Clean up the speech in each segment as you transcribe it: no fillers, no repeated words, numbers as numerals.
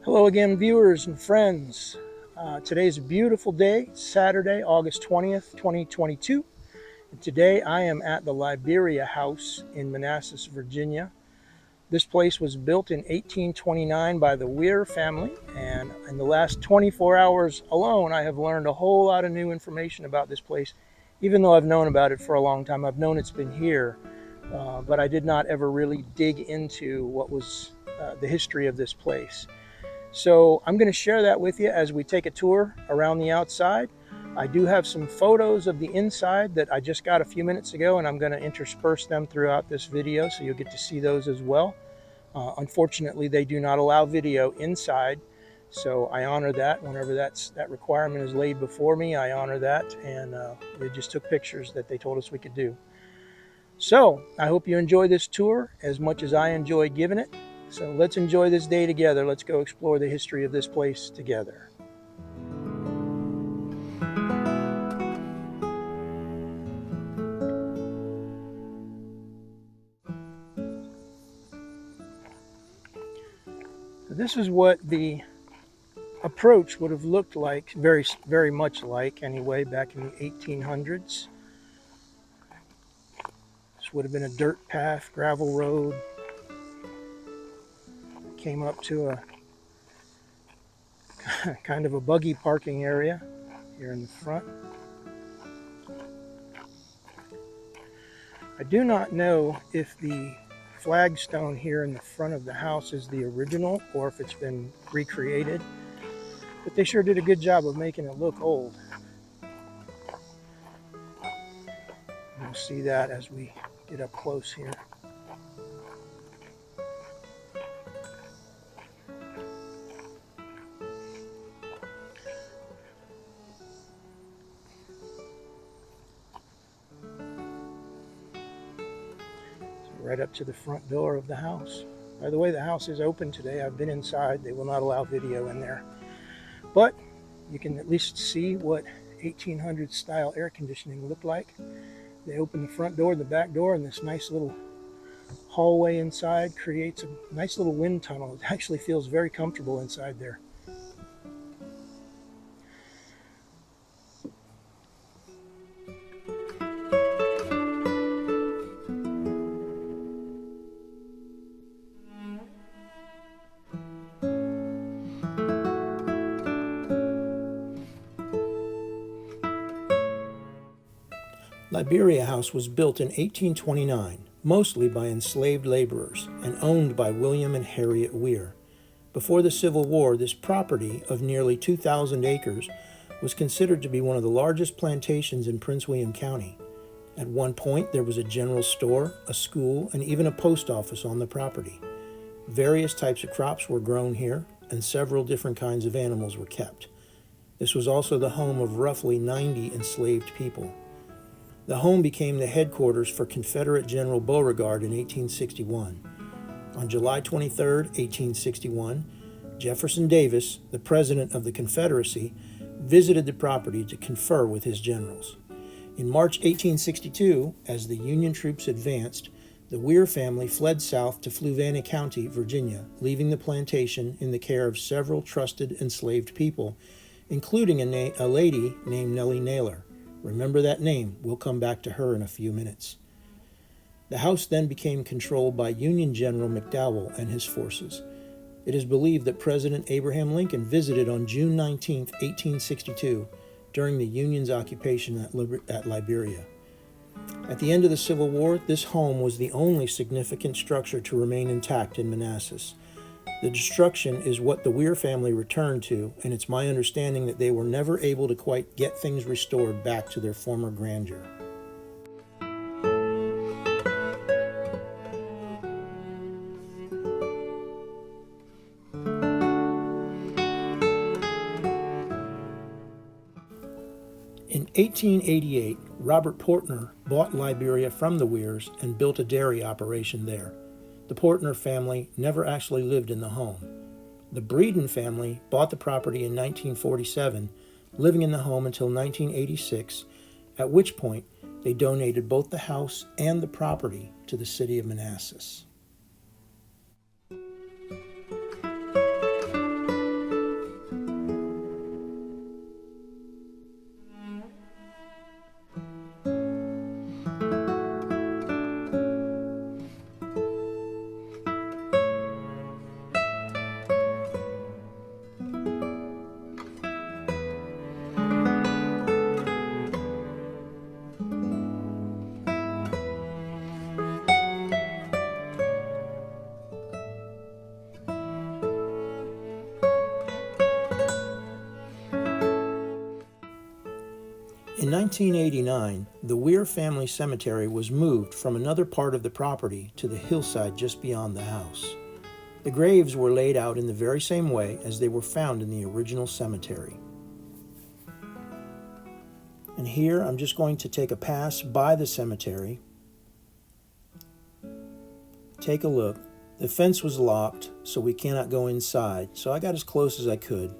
Hello again, viewers and friends. Today's a beautiful day, Saturday, August 20th, 2022. And today I am at the Liberia House in Manassas, Virginia. This place was built in 1829 by the Weir family, and in the last 24 hours alone, I have learned a whole lot of new information about this place. Even though I've known about it for a long time, I've known it's been here, but I did not ever really dig into what was the history of this place. So I'm going to share that with you as we take a tour around the outside. I do have some photos of the inside that I just got a few minutes ago, and I'm going to intersperse them throughout this video, so you'll get to see those as well. Unfortunately, they do not allow video inside, so I honor that. Whenever that requirement is laid before me, I honor that, and we just took pictures that they told us we could do. So I hope you enjoy this tour as much as I enjoy giving it. So let's enjoy this day together. Let's go explore the history of this place together. This is what the approach would have looked like, very much like anyway, back in the 1800s. This would have been a dirt path, gravel road. Came up to a kind of a buggy parking area here in the front. I do not know if the flagstone here in the front of the house is the original or if it's been recreated, but they sure did a good job of making it look old. We'll see that as we get up close here. Right up to the front door of the house. By the way, the house is open today. I've been inside. They will not allow video in there. But you can at least see what 1800s style air conditioning looked like. They open the front door, the back door, and this nice little hallway inside creates a nice little wind tunnel. It actually feels very comfortable inside there. Liberia House was built in 1829, mostly by enslaved laborers, and owned by William and Harriet Weir. Before the Civil War, this property of nearly 2,000 acres was considered to be one of the largest plantations in Prince William County. At one point, there was a general store, a school, and even a post office on the property. Various types of crops were grown here, and several different kinds of animals were kept. This was also the home of roughly 90 enslaved people. The home became the headquarters for Confederate General Beauregard in 1861. On July 23, 1861, Jefferson Davis, the President of the Confederacy, visited the property to confer with his generals. In March 1862, as the Union troops advanced, the Weir family fled south to Fluvanna County, Virginia, leaving the plantation in the care of several trusted enslaved people, including a lady named Nellie Naylor. Remember that name. We'll come back to her in a few minutes. The house then became controlled by Union General McDowell and his forces. It is believed that President Abraham Lincoln visited on June 19, 1862, during the Union's occupation at Liberia. At the end of the Civil War, this home was the only significant structure to remain intact in Manassas. The destruction is what the Weir family returned to, and it's my understanding that they were never able to quite get things restored back to their former grandeur. In 1888, Robert Portner bought Liberia from the Weirs and built a dairy operation there. The Portner family never actually lived in the home. The Breeden family bought the property in 1947, living in the home until 1986, at which point they donated both the house and the property to the City of Manassas. In 1989, the Weir family cemetery was moved from another part of the property to the hillside just beyond the house. The graves were laid out in the very same way as they were found in the original cemetery. And here I'm just going to take a pass by the cemetery. Take a look. The fence was locked, so we cannot go inside, so I got as close as I could.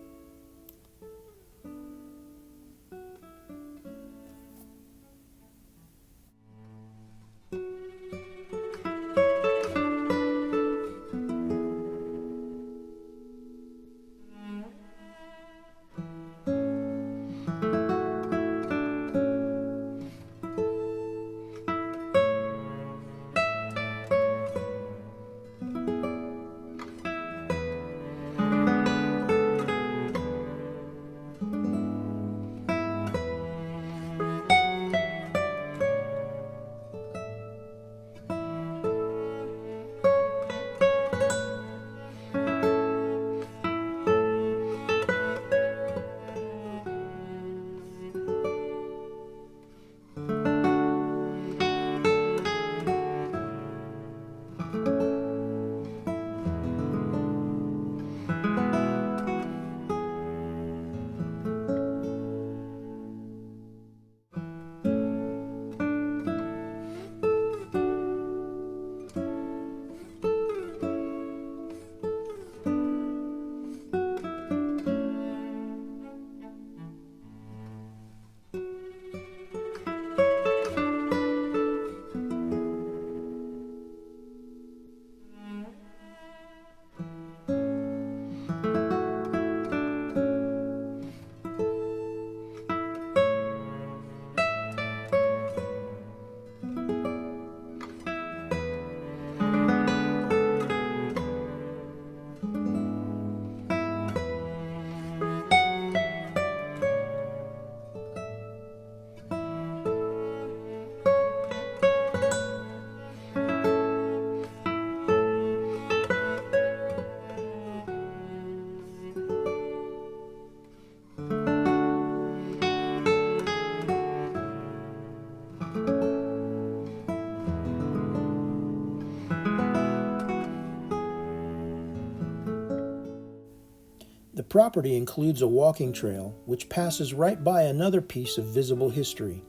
The property includes a walking trail which passes right by another piece of visible history.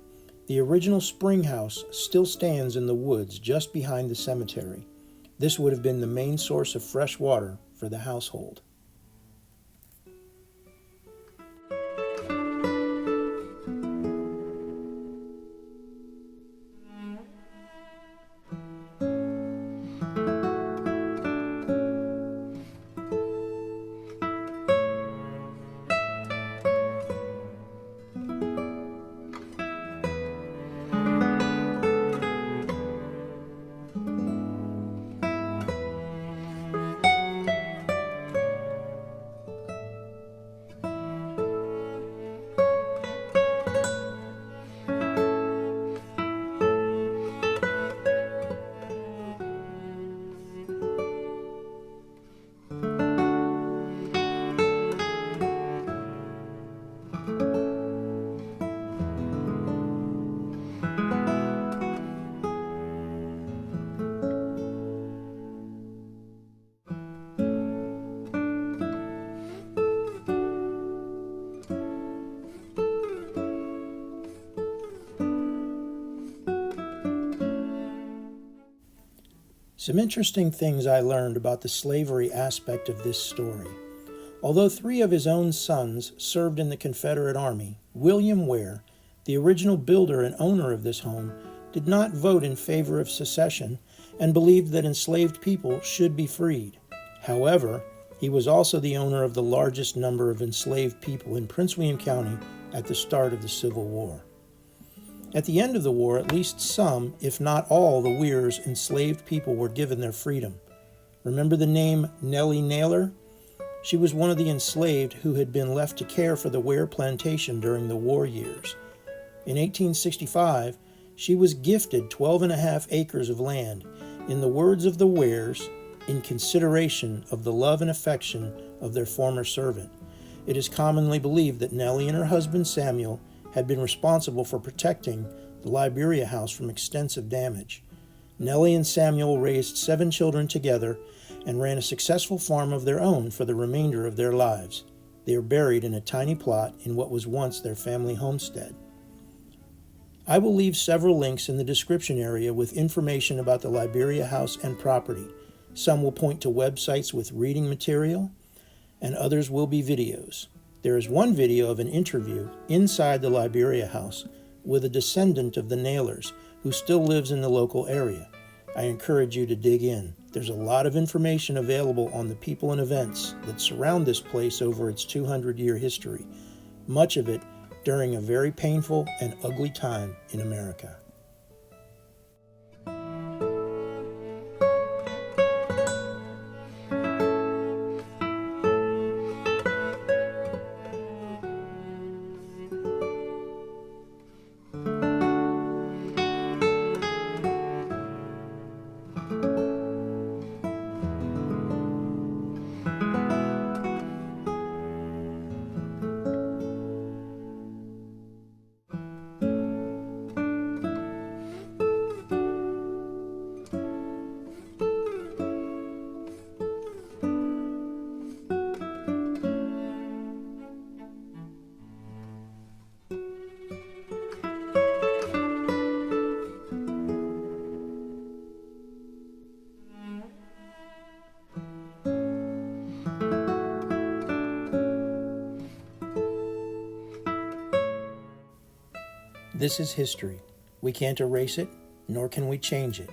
The original spring house still stands in the woods just behind the cemetery. This would have been the main source of fresh water for the household. Some interesting things I learned about the slavery aspect of this story. Although 3 of his own sons served in the Confederate Army, William Weir, the original builder and owner of this home, did not vote in favor of secession and believed that enslaved people should be freed. However, he was also the owner of the largest number of enslaved people in Prince William County at the start of the Civil War. At the end of the war, at least some, if not all, the Weirs enslaved people were given their freedom. Remember the name Nellie Naylor? She was one of the enslaved who had been left to care for the Weir plantation during the war years. In 1865, she was gifted 12.5 acres of land, in the words of the Weirs, in consideration of the love and affection of their former servant. It is commonly believed that Nellie and her husband Samuel had been responsible for protecting the Liberia House from extensive damage. Nellie and Samuel raised 7 children together and ran a successful farm of their own for the remainder of their lives. They are buried in a tiny plot in what was once their family homestead. I will leave several links in the description area with information about the Liberia House and property. Some will point to websites with reading material, and others will be videos. There is one video of an interview inside the Liberia House with a descendant of the Nailers who still lives in the local area. I encourage you to dig in. There's a lot of information available on the people and events that surround this place over its 200-year history, much of it during a very painful and ugly time in America. This is history. We can't erase it, nor can we change it.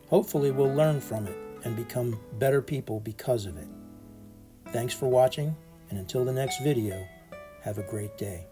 Hopefully we'll learn from it and become better people because of it. Thanks for watching, and until the next video, have a great day.